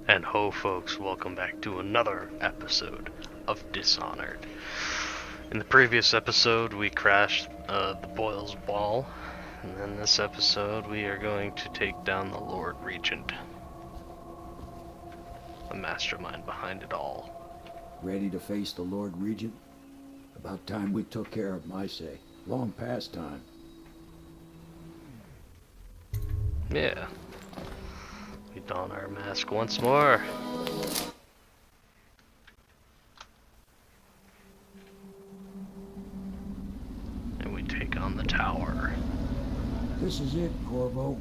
And ho folks, welcome back to another episode of Dishonored. In the previous episode we crashed the Boyle's Ball, and in this episode we are going to take down the Lord Regent. The mastermind behind it all. Ready to face the Lord Regent? About time we took care of him, I say. Long past time. Yeah. We don our mask once more. And we take on the tower. This is it, Corvo.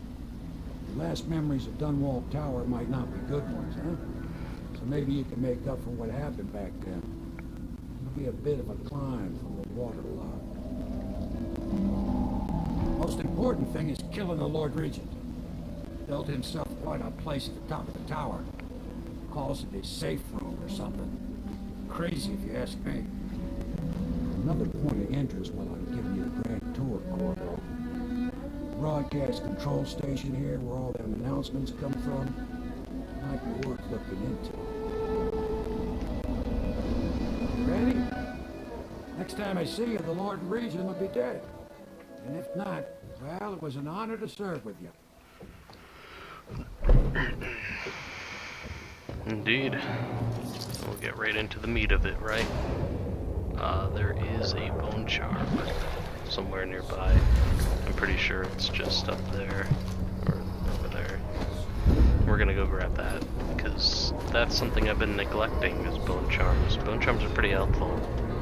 Your last memories of Dunwall Tower might not be good ones, huh? So maybe you can make up for what happened back then. It'll be a bit of a climb from the waterlogged. Most important thing is killing the Lord Regent. Built himself quite a place at the top of the tower. Calls it his safe room or something. Crazy if you ask me. Another point of interest while I'm giving you a grand tour, Corvo. Broadcast control station here where all them announcements come from. Might be worth looking into. Ready? Next time I see you, the Lord Regent will be dead. And if not, well, it was an honor to serve with you. Indeed. We'll get right into the meat of it, right? There is a bone charm somewhere nearby. I'm pretty sure it's just up there, or over there. We're gonna go grab that, because that's something I've been neglecting, is bone charms. Bone charms are pretty helpful.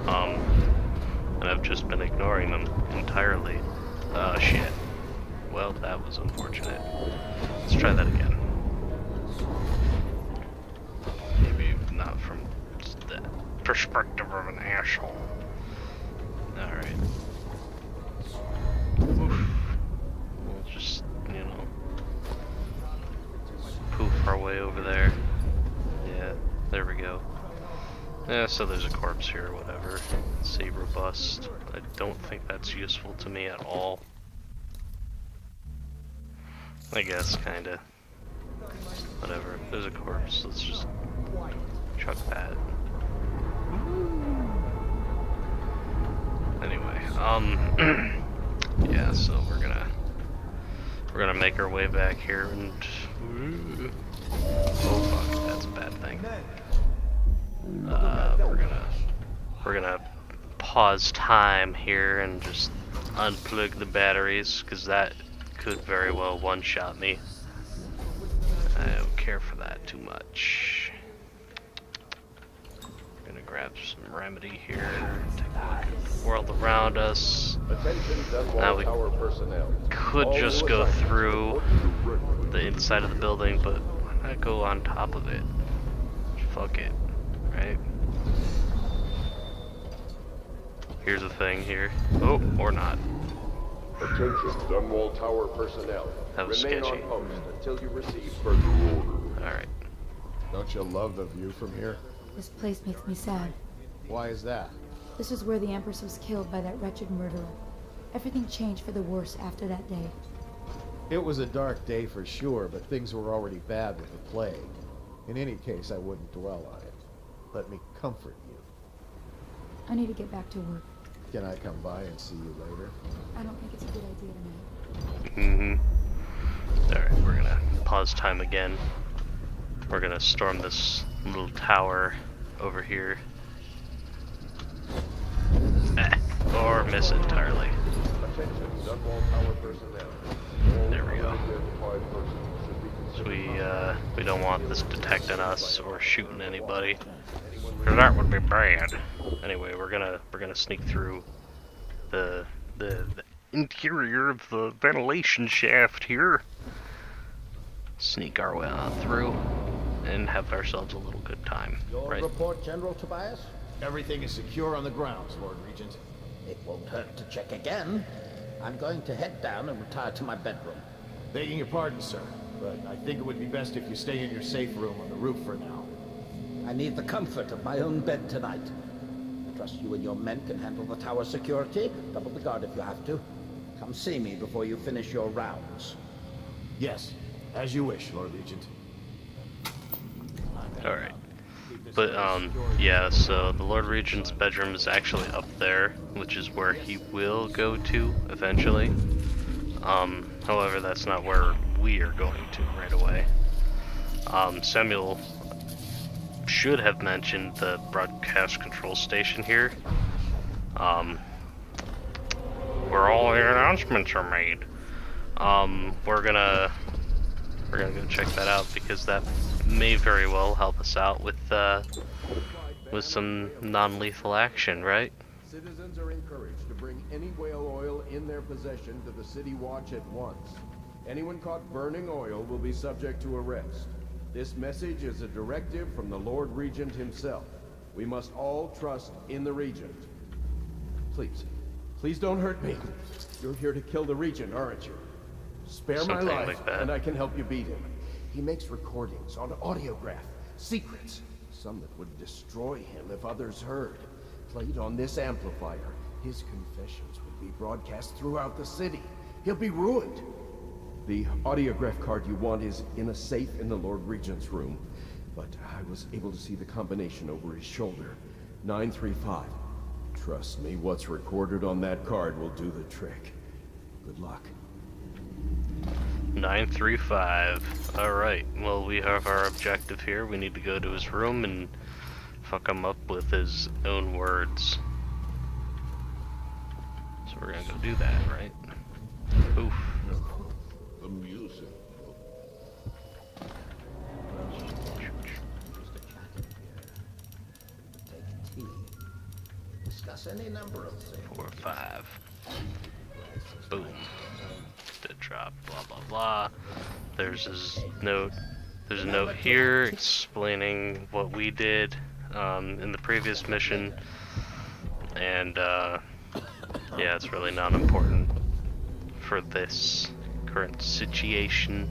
And I've just been ignoring them entirely. Shit. Well, that was unfortunate. Let's try that again. Maybe not from the perspective of an asshole. Alright. Oof. We'll just, poof our way over there. Yeah, there we go. Yeah, so there's a corpse here or whatever. Saber bust. I don't think that's useful to me at all. I guess, kinda. Whatever. There's a corpse. Let's just chuck that. Anyway, yeah, so we're gonna make our way back here and oh fuck, that's a bad thing. We're gonna pause time here and just unplug the batteries, because that could very well one-shot me. I don't care for that too much. We're gonna grab some remedy here, take a look at the world around us. Now we could just go through the inside of the building, but why not go on top of it? Fuck it, right? Here's the thing here. Oh, or not. Attention, Dunwall Tower personnel. That was Remain sketchy. on post until you receive further orders. Alright. Don't you love the view from here? This place makes me sad. Why is that? This is where the Empress was killed by that wretched murderer. Everything changed for the worse after that day. It was a dark day for sure, but things were already bad with the plague. In any case, I wouldn't dwell on it. Let me comfort you. I need to get back to work. Can I come by and see you later? I don't think it's a good idea tonight. Alright, we're gonna pause time again. We're gonna storm this little tower over here. Or miss entirely. Attention, Dunwall Tower personnel. There we go. Unidentified persons should be So we don't want this detecting us or shooting anybody. Cause that would be bad. Anyway, we're gonna sneak through the interior of the ventilation shaft here. Sneak our way on through and have ourselves a little good time. Your Right? report, General Tobias? Everything is secure on the grounds, Lord Regent. It won't hurt to check again. I'm going to head down and retire to my bedroom. Begging your pardon, sir, but I think it would be best if you stay in your safe room on the roof for now. I need the comfort of my own bed tonight. I trust you and your men can handle the tower security. Double the guard if you have to. Come see me before you finish your rounds. Yes, as you wish, Lord Regent. Alright. But, yeah, so the Lord Regent's bedroom is actually up there, which is where he will go to eventually. However, that's not where we are going to right away. Samuel should have mentioned the broadcast control station here, where all the announcements are made. We're gonna go check that out because that may very well help us out with some non-lethal action, right? Citizens are encouraged to bring any whale oil in their possession to the City Watch at once. Anyone caught burning oil will be subject to arrest. This message is a directive from the Lord Regent himself. We must all trust in the Regent. Please, please don't hurt me. You're here to kill the Regent, aren't you? Spare Something my life, like that. and I can help you beat him. He makes recordings on audiograph, secrets, some that would destroy him if others heard. Played on this amplifier, his confessions would be broadcast throughout the city. He'll be ruined. The audiograph card you want is in a safe in the Lord Regent's room, but I was able to see the combination over his shoulder. 935. Trust me, what's recorded on that card will do the trick. Good luck. 935. Alright, well, we have our objective here. We need to go to his room and fuck him up with his own words. So we're gonna go do that, right? Oof. The music. Take tea. Discuss any number of things. 4 or 5. Boom. Dead drop, blah blah blah. There's his note. There's a note here explaining what we did in the previous mission. And yeah, it's really not important for this current situation.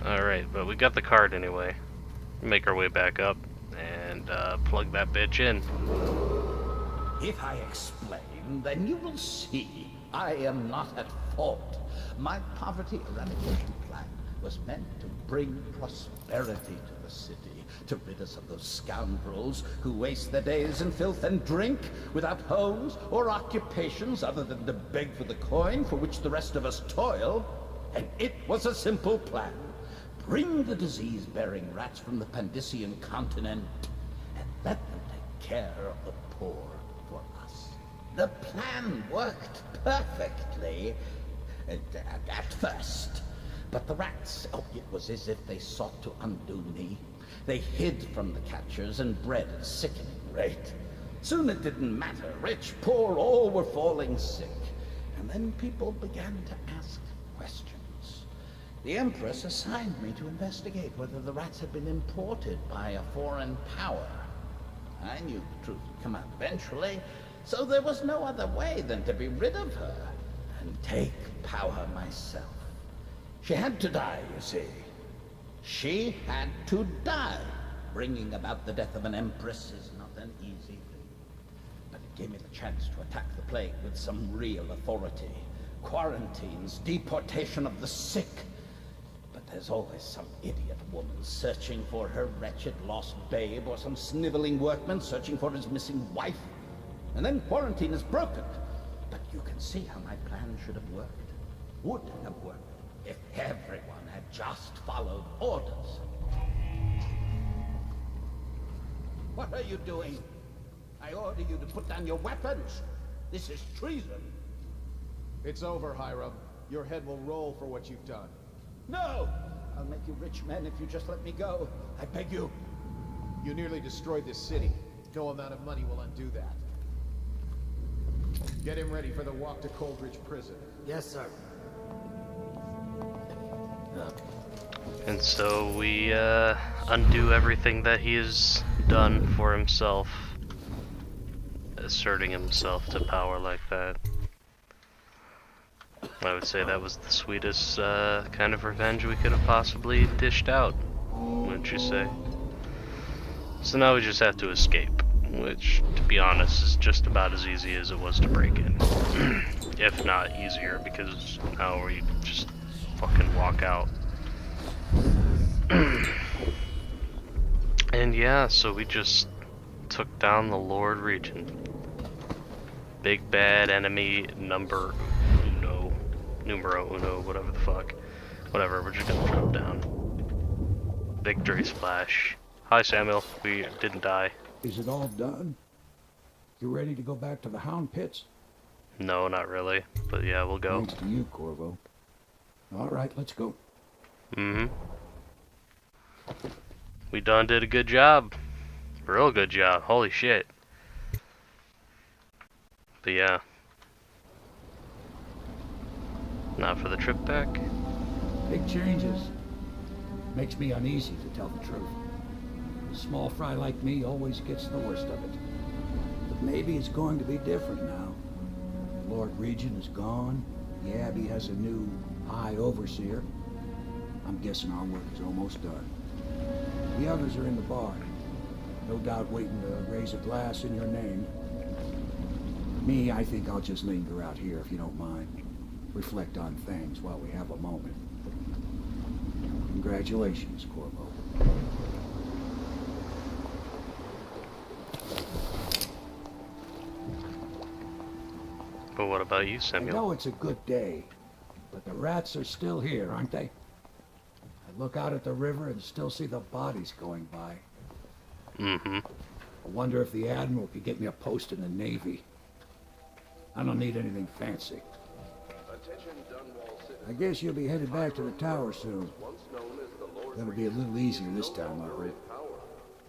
Alright, but we got the card anyway. Make our way back up and plug that bitch in. If I explain, then you will see I am not at fault. My poverty eradication plan was meant to bring prosperity to the city, to rid us of those scoundrels who waste their days in filth and drink, without homes or occupations other than to beg for the coin for which the rest of us toil. And it was a simple plan. Bring the disease-bearing rats from the Pandician continent and let them take care of the poor for us. The plan worked perfectly at first. But the rats, oh, it was as if they sought to undo me. They hid from the catchers and bred at a sickening rate. Soon it didn't matter. Rich, poor, all were falling sick. And then people began to ask questions. The Empress assigned me to investigate whether the rats had been imported by a foreign power. I knew the truth would come out eventually, so there was no other way than to be rid of her and take power myself. She had to die, you see. She had to die. Bringing about the death of an empress is not an easy thing. But it gave me the chance to attack the plague with some real authority. Quarantines, deportation of the sick. But there's always some idiot woman searching for her wretched lost babe, or some sniveling workman searching for his missing wife. And then quarantine is broken. But you can see how my plan should have worked. Would have worked. If everyone had just followed orders. What are you doing? I order you to put down your weapons. This is treason. It's over, Hiram. Your head will roll for what you've done. No! I'll make you rich men if you just let me go. I beg you. You nearly destroyed this city. No amount of money will undo that. Get him ready for the walk to Coldridge Prison. Yes, sir. And so we undo everything that he has done for himself, asserting himself to power like that. I would say that was the sweetest kind of revenge we could have possibly dished out, wouldn't you say? So now we just have to escape, which, to be honest, is just about as easy as it was to break in. If not easier, because now we just fucking walk out. And yeah, so we just took down the Lord Regent. Big bad enemy numero uno, whatever the fuck. Whatever, we're just gonna throw it down. Victory splash. Hi Samuel, we didn't die. Is it all done? You ready to go back to the Hound Pits? No, not really, but yeah, we'll go. Thanks to you, Corvo. All right, let's go. Mm-hmm. We done did a good job. Real good job, holy shit. But yeah. Now for the trip back. Big changes. Makes me uneasy, to tell the truth. A small fry like me always gets the worst of it. But maybe it's going to be different now. Lord Regent is gone. The Abbey has a new High Overseer. I'm guessing our work is almost done. The others are in the bar. No doubt waiting to raise a glass in your name. Me, I think I'll just linger out here if you don't mind. Reflect on things while we have a moment. Congratulations, Corvo. But what about you, I Samuel? know it's a good day, but the rats are still here, aren't they? I look out at the river and still see the bodies going by. Mm-hmm. I wonder if the Admiral could get me a post in the Navy. I don't need anything fancy. I guess you'll be headed back to the tower soon. That'll be a little easier this time, I hope.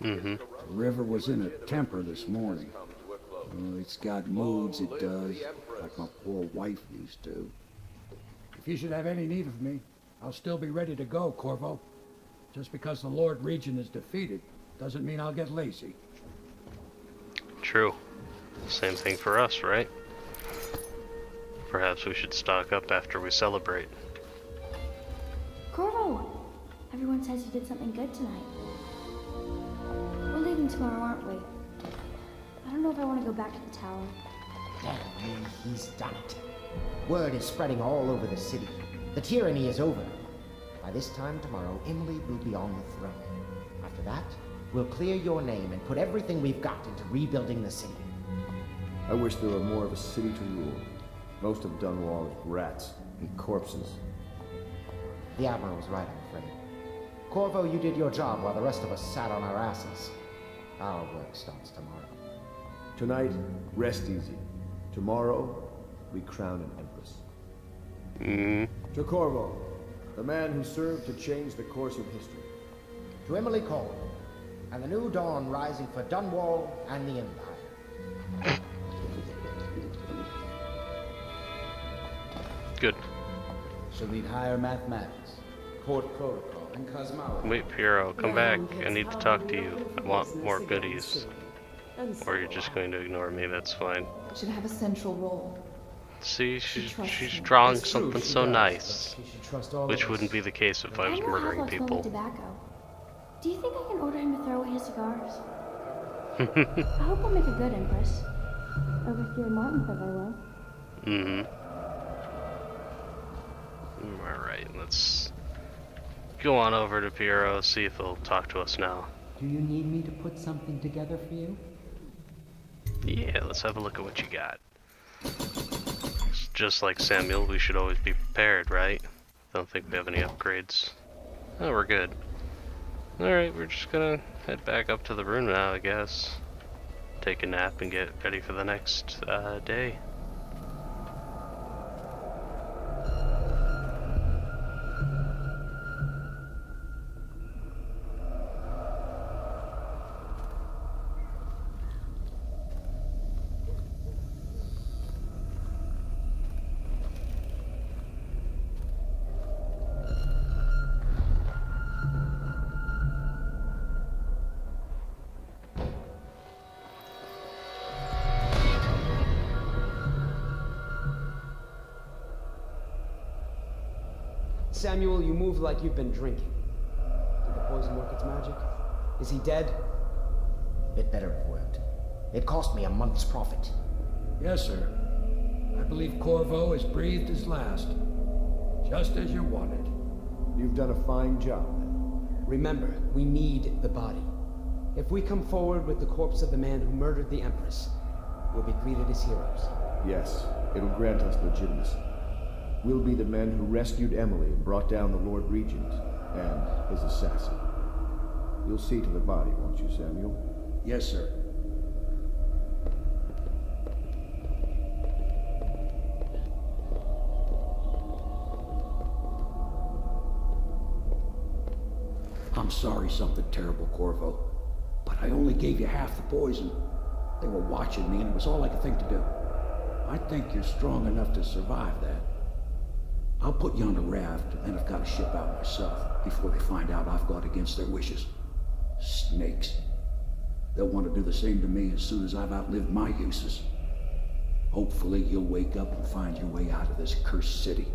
Mm-hmm. The river was in a temper this morning. Oh, it's got moods, it does, like my poor wife used to. If you should have any need of me, I'll still be ready to go, Corvo. Just because the Lord Regent is defeated doesn't mean I'll get lazy. True. Same thing for us, right? Perhaps we should stock up after we celebrate. Corvo! Everyone says you did something good tonight. We're leaving tomorrow, aren't we? I don't know if I want to go back to the tower. Damn me, he's done it. Word is spreading all over the city. The tyranny is over. By this time tomorrow, Emily will be on the throne. After that, we'll clear your name and put everything we've got into rebuilding the city. I wish there were more of a city to rule. Most of Dunwall is rats and corpses. The Admiral's right, I'm afraid. Corvo, you did your job while the rest of us sat on our asses. Our work starts tomorrow. Tonight, rest easy. Tomorrow, we crown an empress. Mm-hmm. To Corvo, the man who served to change the course of history. To Emily Cole, and the new dawn rising for Dunwall and the Empire. Good. She'll need higher mathematics, court protocol, and cosmology. Wait, Piero, come back. I need to talk to you. I want more goodies. Or you're just going to ignore me, that's fine. Should have a central role. See, she's trusts me. drawing It's true, something she so does, nice. but she should trust all Which of us. wouldn't be the case if I was know how murdering much people. tobacco. Do you think I can order him to throw away his cigars? I hope I'll make a good empress. Overseer Martin says I will. Mm-hmm. Alright, let's go on over to Piero, see if he'll talk to us now. Do you need me to put something together for you? Yeah, let's have a look at what you got. Just like Samuel, we should always be prepared, right? Don't think we have any upgrades. Oh, we're good. Alright, we're just gonna head back up to the room now, I guess. Take a nap and get ready for the next day. Samuel, you move like you've been drinking. Did the poison work its magic? Is he dead? It better have worked. It cost me a month's profit. Yes, sir. I believe Corvo has breathed his last. Just as you wanted. You've done a fine job. Remember, we need the body. If we come forward with the corpse of the man who murdered the Empress, we'll be greeted as heroes. Yes, it'll grant us legitimacy. We'll be the men who rescued Emily and brought down the Lord Regent and his assassin. You'll see to the body, won't you, Samuel? Yes, sir. I'm sorry something terrible, Corvo. But I only gave you half the poison. They were watching me and it was all I could think to do. I think you're strong enough to survive that. I'll put you on the raft and then I've got to ship out myself before they find out I've gone against their wishes. Snakes. They'll want to do the same to me as soon as I've outlived my uses. Hopefully you'll wake up and find your way out of this cursed city.